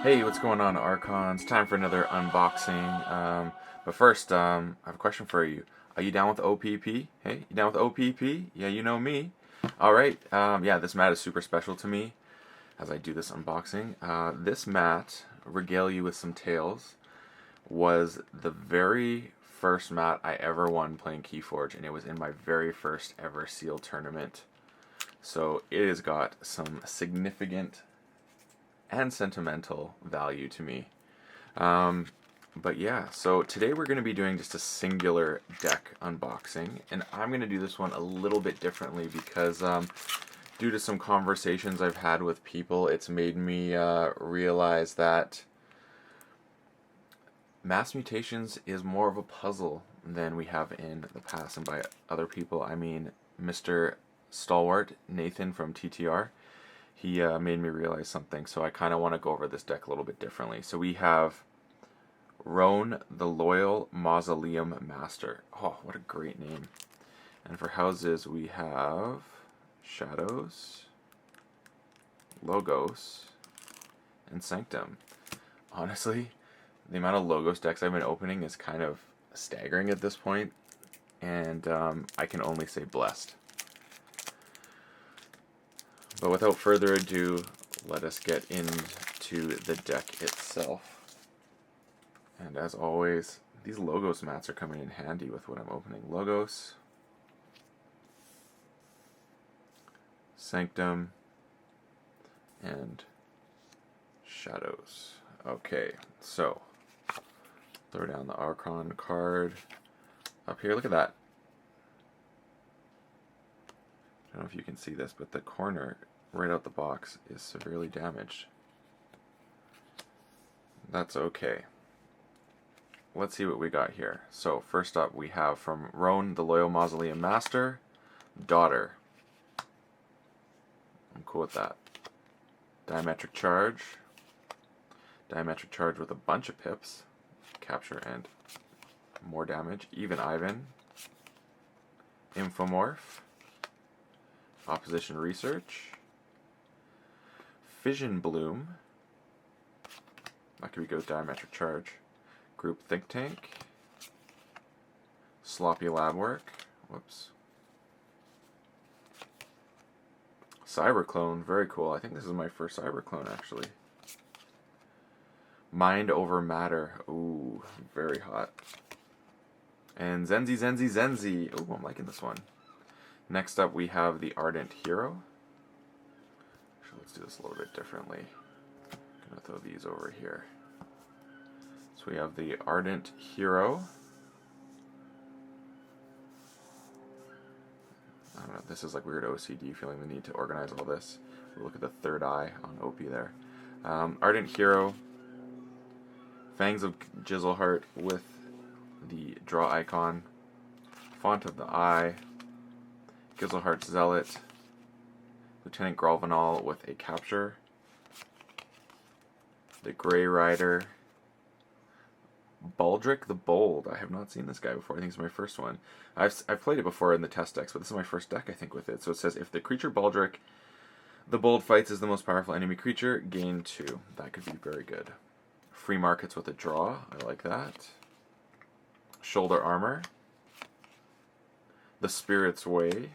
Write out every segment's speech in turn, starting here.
Hey, what's going on, Archons? Time for another unboxing. But first, I have a question for you. Are you down with OPP? Hey, you down with OPP? Yeah, you know me. All right. Yeah, this mat is super special to me as I do this unboxing. This mat, regale you with some tales, was the very first mat I ever won playing KeyForge, and it was in my very first ever seal tournament. So it has got some significant and sentimental value to me. Um, but yeah, so today we're going to be doing just a singular deck unboxing, and I'm going to do this one a little bit differently because due to some conversations I've had with people, it's made me realize that mass mutations is more of a puzzle than we have in the past. And by other people, I mean Mr. Stalwart, Nathan from TTR. He made me realize something, so I kind of want to go over this deck a little bit differently. So we have Roan, the Loyal Mausoleum Master. Oh, what a great name. And for houses, we have Shadows, Logos, and Sanctum. Honestly, the amount of Logos decks I've been opening is kind of staggering at this point, and I can only say blessed. But without further ado, let us get into the deck itself. And as always, these Logos mats are coming in handy with what I'm opening. Logos, Sanctum, and Shadows. Okay, so throw down the Archon card up here. Look at that. I don't know if you can see this, but the corner right out the box is severely damaged. That's okay. Let's see what we got here. So first up we have from Roan, the Loyal Mausoleum Master, Daughter. I'm cool with that. Diametric Charge. Diametric Charge with a bunch of pips. Capture and more damage. Even Ivan. Infomorph. Opposition Research. Fission Bloom. That could be good with Diametric Charge. Group Think Tank. Sloppy Lab Work. Whoops. Cyberclone, very cool. I think this is my first Cyberclone, actually. Mind Over Matter. Ooh, very hot. And Zenzi. Ooh, I'm liking this one. Next up, we have the Ardent Hero. Actually, let's do this a little bit differently. I'm gonna throw these over here. So we have the Ardent Hero. I don't know, this is like weird OCD, feeling the need to organize all this. We'll look at the third eye on OP there. Ardent Hero. Fangs of Jizzleheart with the draw icon. Font of the Eye. Gizzleheart Zealot. Lieutenant Grolvanol with a capture. The Grey Rider. Baldric the Bold. I have not seen this guy before. I think it's my first one. I've played it before in the test decks, but this is my first deck, I think, with it. So it says, if the creature Baldric the Bold fights as the most powerful enemy creature, gain 2. That could be very good. Free markets with a draw. I like that. Shoulder Armor. The Spirit's Way.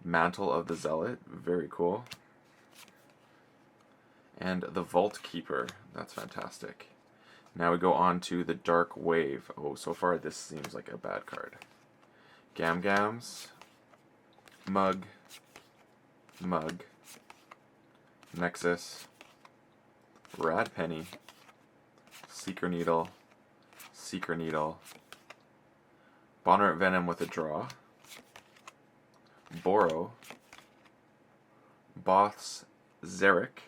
Mantle of the Zealot. Very cool. And the Vault Keeper. That's fantastic. Now we go on to the Dark Wave. Oh, so far this seems like a bad card. Gams. Mug. Nexus. Rad Penny. Seeker Needle. Bonnet Venom with a draw. Boro. Both's Xeric.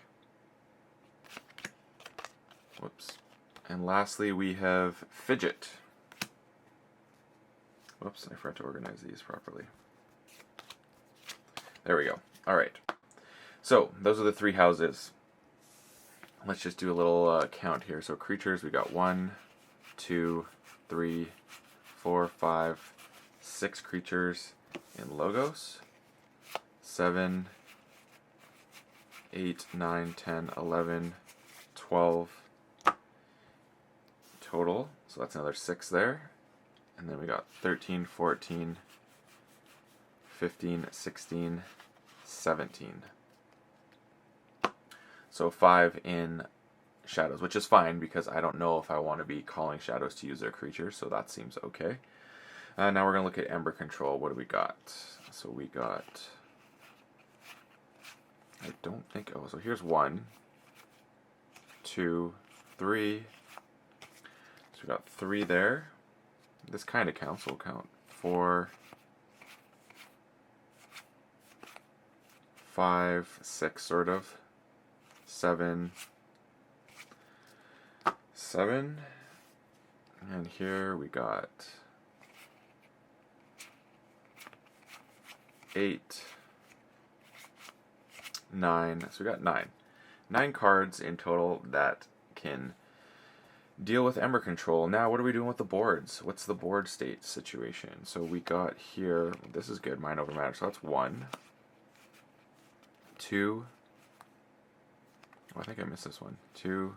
Whoops. And lastly, we have Fidget. Whoops, I forgot to organize these properly. There we go. Alright. So, those are the 3 houses. Let's just do a little count here. So, creatures, we got 1, 2, 3, 4, 5, 6 creatures in Logos. 7, 8, 9, 10, 11, 12 total. So that's another 6 there. And then we got 13, 14, 15, 16, 17. So 5 in shadows, which is fine because I don't know if I want to be calling shadows to use their creatures, so that seems okay. Now we're going to look at Ember Control. What do we got? So we got... I don't think... Oh, so here's 1, 2, 3. So we got 3 there. This kind of counts, so we'll count 4, 5, 6 sort of, 7, 7, and here we got 8, 9, so we got 9 cards in total that can deal with Ember Control. Now what are we doing with the boards? What's the board state situation? So we got here, this is good, Mind Over Matter, so that's 1, 2, oh, I think I missed this one, 2,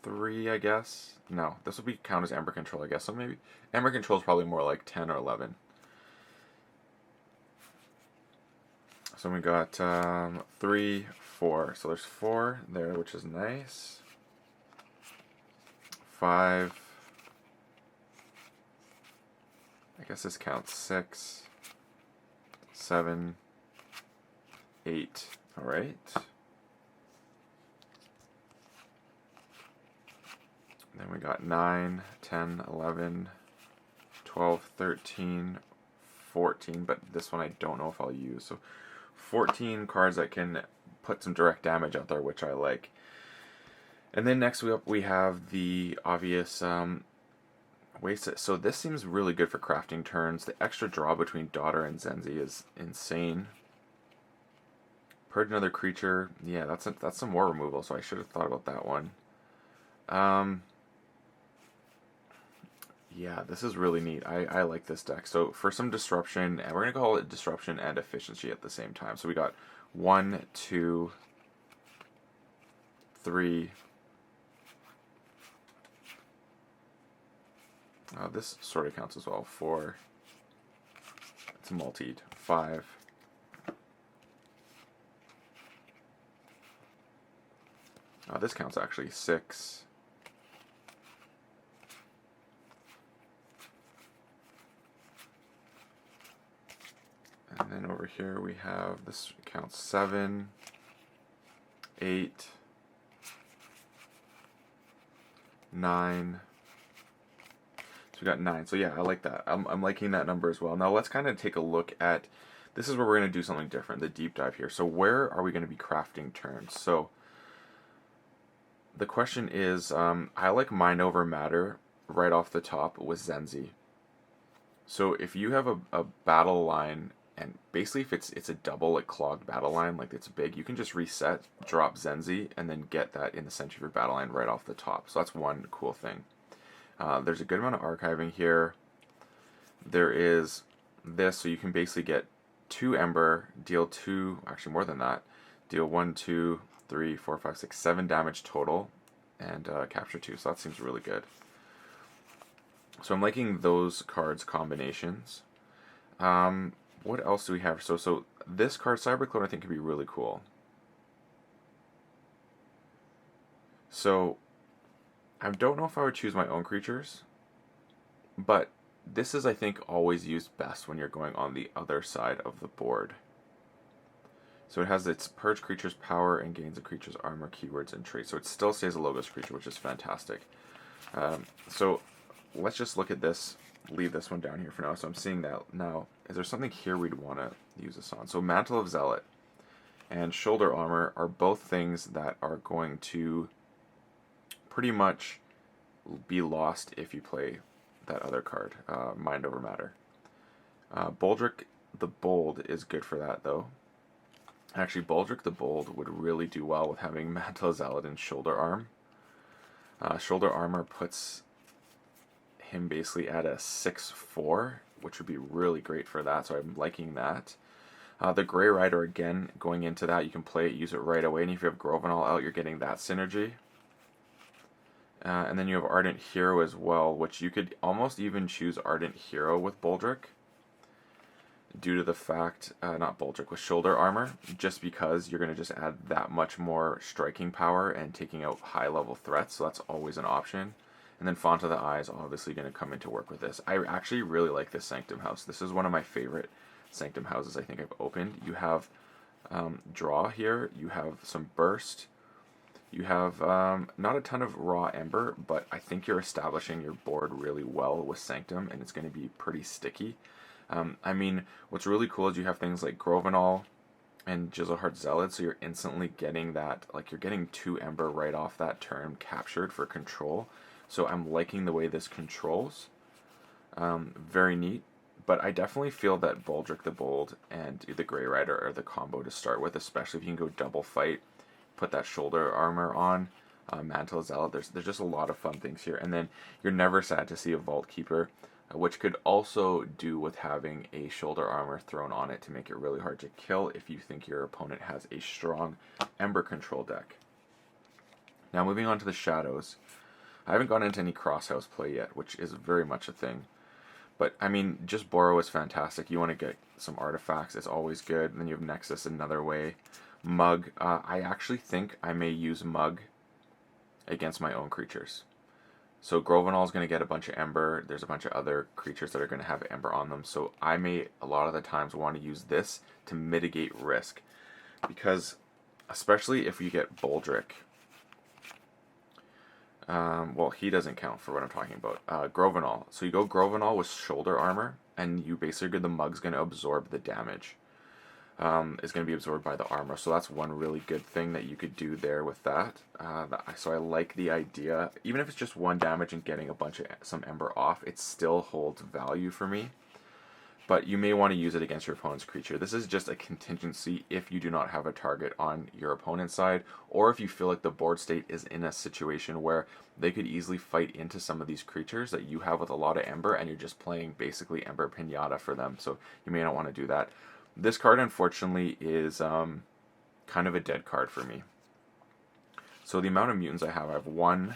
3, I guess. No, this would be count as Ember Control, I guess. So maybe Ember Control is probably more like 10 or 11. So we got 3, 4. So there's 4 there, which is nice. 5. I guess this counts 6, 7, 8. All right. Then we got 9, 10, 11, 12, 13, 14, but this one I don't know if I'll use. So 14 cards that can put some direct damage out there, which I like. And then next we have the obvious waste. So this seems really good for crafting turns. The extra draw between Daughter and Zenzi is insane. Purge another creature. Yeah, that's some more removal, so I should have thought about that one. Yeah, this is really neat. I like this deck. So for some disruption, and we're going to call it disruption and efficiency at the same time. So we got 1, 2, 3. This sort of counts as well. 4. It's multied. 5. This counts actually. 6. And then over here we have, this counts 7, 8, 9. So we got 9. So yeah, I like that. I'm liking that number as well. Now let's kind of take a look at, this is where we're going to do something different, the deep dive here. So where are we going to be crafting turns? So the question is, I like Mind Over Matter right off the top with Zenzi. So if you have a battle line, and basically if it's a double, like clogged battle line, like it's big, you can just reset, drop Zenzi, and then get that in the center of your battle line right off the top. So that's one cool thing. There's a good amount of archiving here. There is this, so you can basically get 2 Ember, deal 2, actually more than that, deal 1, 2, 3, 4, 5, 6, 7 damage total, and capture 2, so that seems really good. So I'm liking those cards combinations. What else do we have? So this card, Cyberclone, I think could be really cool. So I don't know if I would choose my own creatures, but this is, I think, always used best when you're going on the other side of the board. So it has its purge creature's power and gains a creature's armor, keywords, and traits. So it still stays a Logos creature, which is fantastic. So let's just look at this, leave this one down here for now. So I'm seeing that now. Is there something here we'd want to use this on? So Mantle of Zealot and Shoulder Armor are both things that are going to pretty much be lost if you play that other card, Mind Over Matter. Baldric the Bold is good for that, though. Actually, Baldric the Bold would really do well with having Mantle of Zealot and Shoulder Arm. Shoulder Armor puts him basically at a 6/4, which would be really great for that, so I'm liking that. The Grey Rider, again, going into that, you can play it, use it right away, and if you have Grovenal out, you're getting that synergy. And then you have Ardent Hero as well, which you could almost even choose Ardent Hero with Boldrick, due to the fact, not Boldrick, with Shoulder Armor, just because you're going to just add that much more striking power and taking out high level threats, so that's always an option. And then Font of the Eye is obviously going to come into work with this. I actually really like this Sanctum House. This is one of my favorite Sanctum Houses I think I've opened. You have Draw here, you have some Burst, you have not a ton of raw Ember, but I think you're establishing your board really well with Sanctum, and it's going to be pretty sticky. I mean, what's really cool is you have things like Grovenal and Jizzleheart Zealot, so you're instantly getting that, like you're getting 2 Ember right off that turn captured for control. So I'm liking the way this controls. Very neat. But I definitely feel that Boldrick the Bold and the Grey Rider are the combo to start with, especially if you can go double fight, put that shoulder armor on, Mantle Zealot. There's just a lot of fun things here. And then you're never sad to see a Vault Keeper, which could also do with having a shoulder armor thrown on it to make it really hard to kill if you think your opponent has a strong Ember control deck. Now moving on to the Shadows. I haven't gone into any cross-house play yet, which is very much a thing. But, I mean, just Borrow is fantastic. You want to get some artifacts, it's always good. And then you have Nexus another way. Mug, I actually think I may use Mug against my own creatures. So Grovenal is going to get a bunch of Ember. There's a bunch of other creatures that are going to have Ember on them. So I may, a lot of the times, want to use this to mitigate risk. Because, especially if you get Boldrick, well, he doesn't count for what I'm talking about. Grovenal. So you go Grovenal with shoulder armor, and you basically, the Mug's going to absorb the damage. Is going to be absorbed by the armor. So that's one really good thing that you could do there with that. So I like the idea. Even if it's just 1 damage and getting a bunch of some Ember off, it still holds value for me. But you may want to use it against your opponent's creature. This is just a contingency if you do not have a target on your opponent's side, or if you feel like the board state is in a situation where they could easily fight into some of these creatures that you have with a lot of Ember, and you're just playing basically Ember Pinata for them. So you may not want to do that. This card, unfortunately, is kind of a dead card for me. So the amount of mutants I have 1,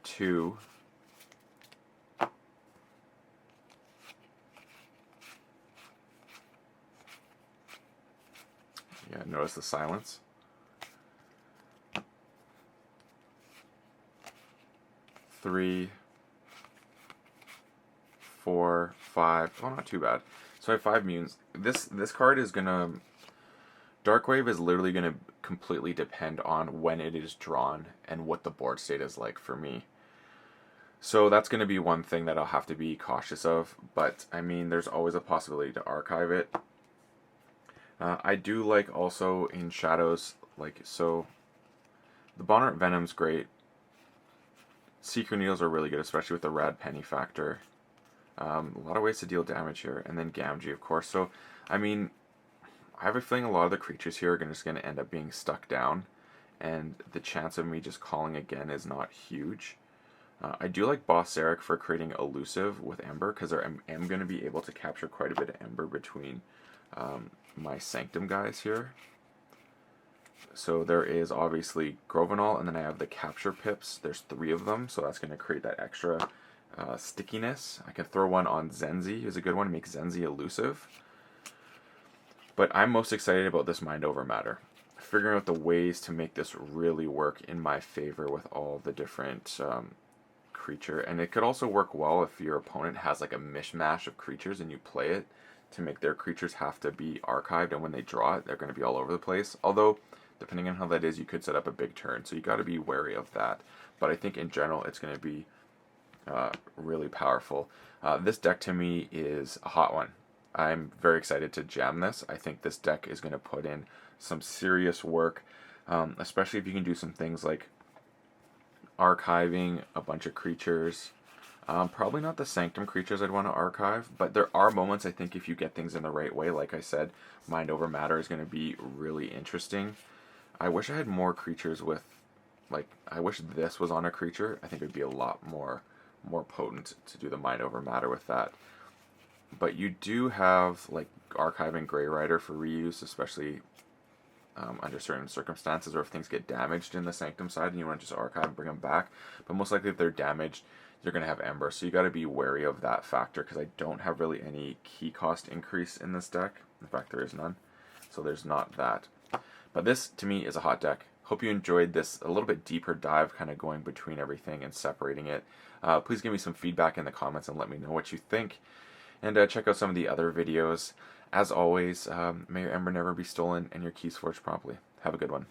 2, yeah, notice the silence. 3, 4, 5. Oh, not too bad. So I have 5 mutants. This card is gonna... Darkwave is literally gonna completely depend on when it is drawn and what the board state is like for me. So that's gonna be one thing that I'll have to be cautious of. But I mean, there's always a possibility to archive it. I do like also in Shadows, like, so the Bonnet Venom's great. Secret Needles are really good, especially with the Rad Penny factor. A lot of ways to deal damage here, and then Gamgee, of course. So, I mean, I have a feeling a lot of the creatures here are just going to end up being stuck down, and the chance of me just calling again is not huge. I do like Boss Eric for creating Elusive with Ember, because I am going to be able to capture quite a bit of Ember between my Sanctum guys here. So there is obviously Grovenal, and then I have the Capture Pips. There's 3 of them, so that's going to create that extra stickiness. I can throw one on Zenzi, who's a good one, make Zenzi elusive. But I'm most excited about this Mind Over Matter. Figuring out the ways to make this really work in my favor with all the different creature. And it could also work well if your opponent has like a mishmash of creatures and you play it to make their creatures have to be archived, and when they draw it, they're going to be all over the place. Although, depending on how that is, you could set up a big turn, so you got to be wary of that. But I think in general, it's going to be really powerful. This deck to me is a hot one. I'm very excited to jam this. I think this deck is going to put in some serious work, especially if you can do some things like archiving a bunch of creatures. Probably not the Sanctum creatures I'd want to archive, but there are moments, I think, if you get things in the right way. Like I said, Mind Over Matter is going to be really interesting. I wish I had more creatures with, like, I wish this was on a creature. I think it would be a lot more potent to do the Mind Over Matter with that. but you do have like Archive and Grey Rider for reuse, especially under certain circumstances, or if things get damaged in the Sanctum side and you want to just archive and bring them back. But most likely if they're damaged, you're going to have Ember, so you got to be wary of that factor, because I don't have really any key cost increase in this deck. In fact, there is none, so there's not that. But this, to me, is a hot deck. Hope you enjoyed this a little bit deeper dive, kind of going between everything and separating it. Please give me some feedback in the comments and let me know what you think. And check out some of the other videos. As always, may your Ember never be stolen and your keys forged promptly. Have a good one.